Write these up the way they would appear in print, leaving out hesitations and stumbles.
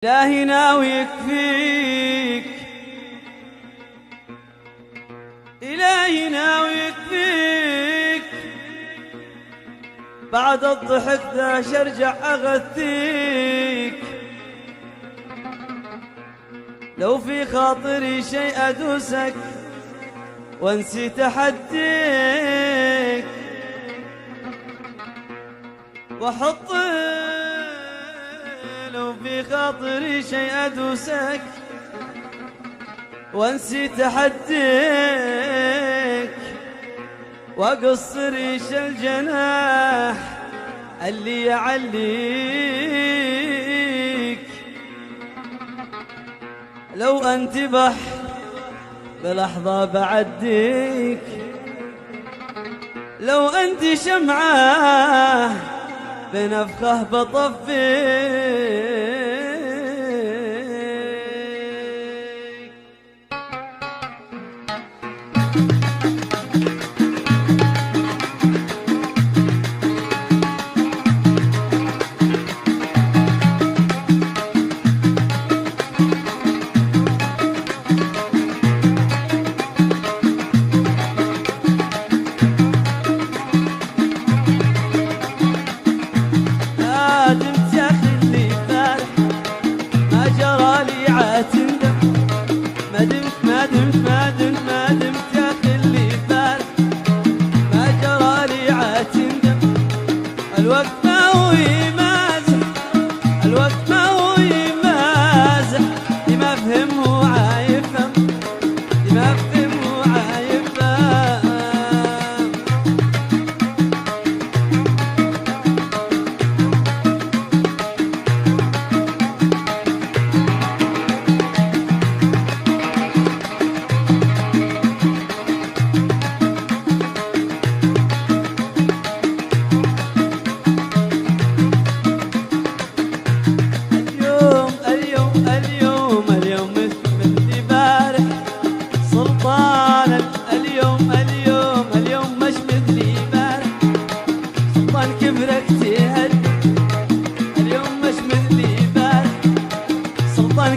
إلهي ناوي يكفيك، إلهي ناوي يكفيك، بعد الضحك ذا شرجع أغثيك. لو في خاطري شيء أدوسك وانسيت أحديك، وأحط لو في خاطري شيء أدوسك وانسيت أحديك، وأقص ريش الجناح اللي يعليك. لو انتبح بلحظة بعديك، لو أنت شمعة بنفخه بطفيك. ما دمت يا خلي بالك، ما جرى لي عاتندم. الوقت ما هو يمازح، الوقت ما هو يمازح. اللي ما فهم هو عايفهم، اللي ما فهم هو عايفهم.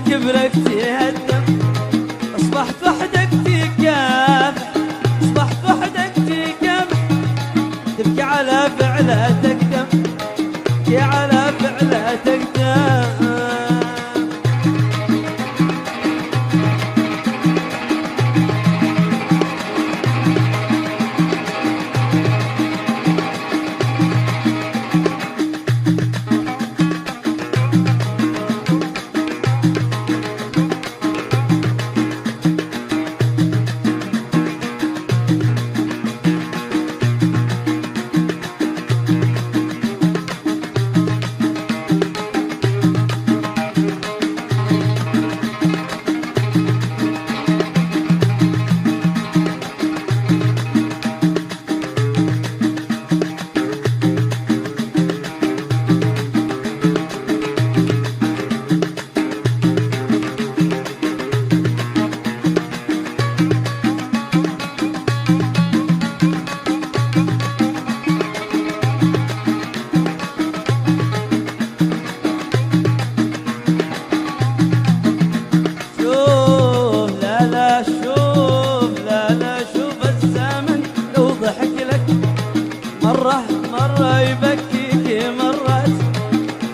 كبرك تهدم، أصبحت وحدك تكافح، أصبحت وحدك تكافح. تبكي على فعله تقدم، تبكي على فعله تقدم. مرة يبكيك مرات،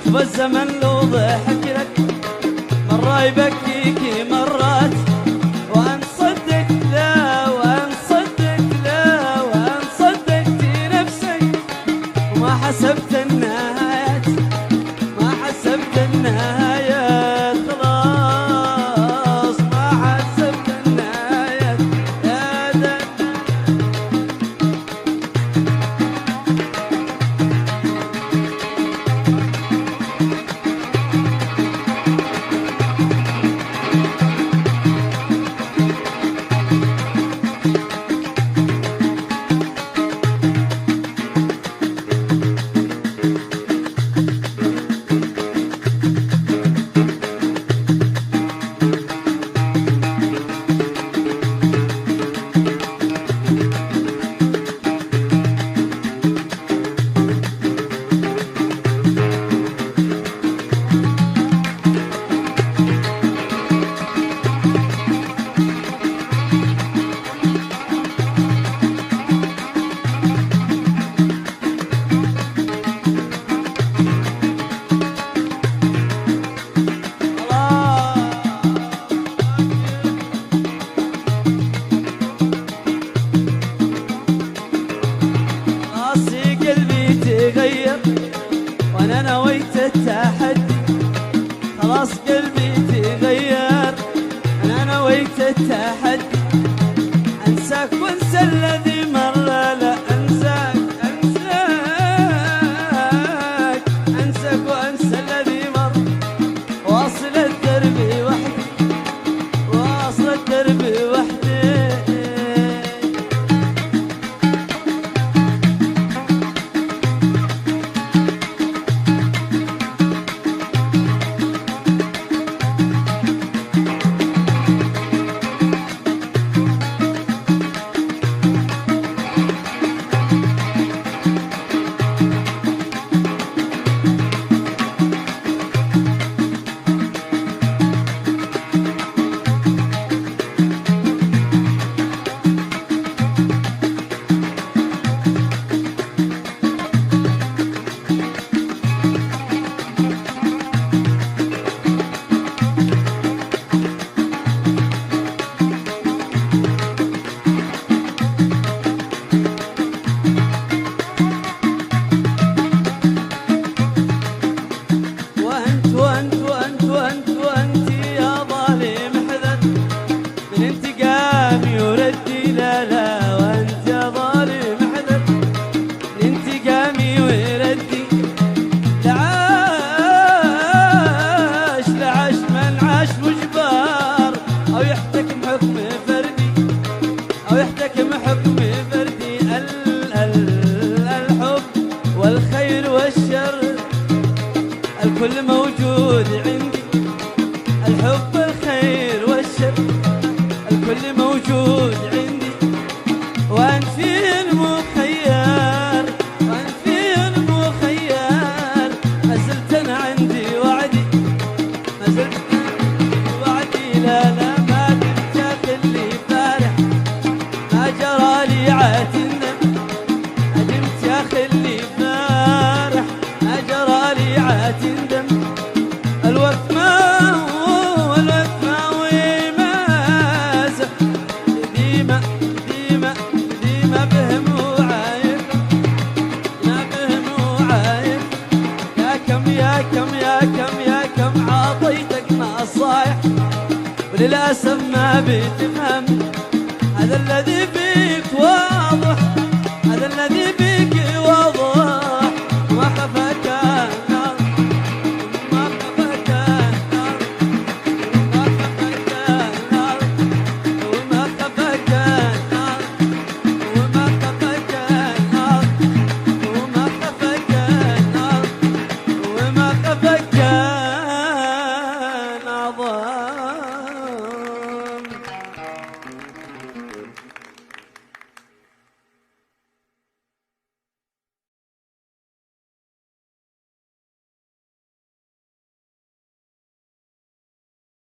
شوف الزمن لو ضحك لك. مرة يبكيك مرات، وأن صدقت لا وأن صدقت لا وأن صدقت نفسك، وما حسبت النهايات، ما حسبت النهايات. خلاص ما حسبت النهايات يا دنيا. خلاص قلبي تغير. أنا نويت التحدي أنساك وأنسى الذي مر. لا أنساك أنساك أنساك وأنسى الذي مر. واصل الدرب وحدي واصل الدرب وحدي. وانت يا ظالم حذر من انتقامي وردي. لا لا وانت يا ظالم حذر من انتقامي وردي. لعاش من عاش مجبار او يحتكم حكم فردي او يحتكم حكم فردي. الحب والخير والشر الكل موجود عندي. الحب الخير والشر الكل موجود عندي. وأنت في المخير وأنت في المخير. ما زلت أنا عندي وعدي ما زلت عندي وعدي. لا لا ما دمت خلي فارح ما جرى لي عاتنا. ما دمت يا خلي فارح ما جرى لي عاتنا. الوقت ما ومازح ديما بهم وعايب. ما بهم وعايب. يا كم عطيتك نصايح وللأسف ما بتفهم. هذا الذي فيك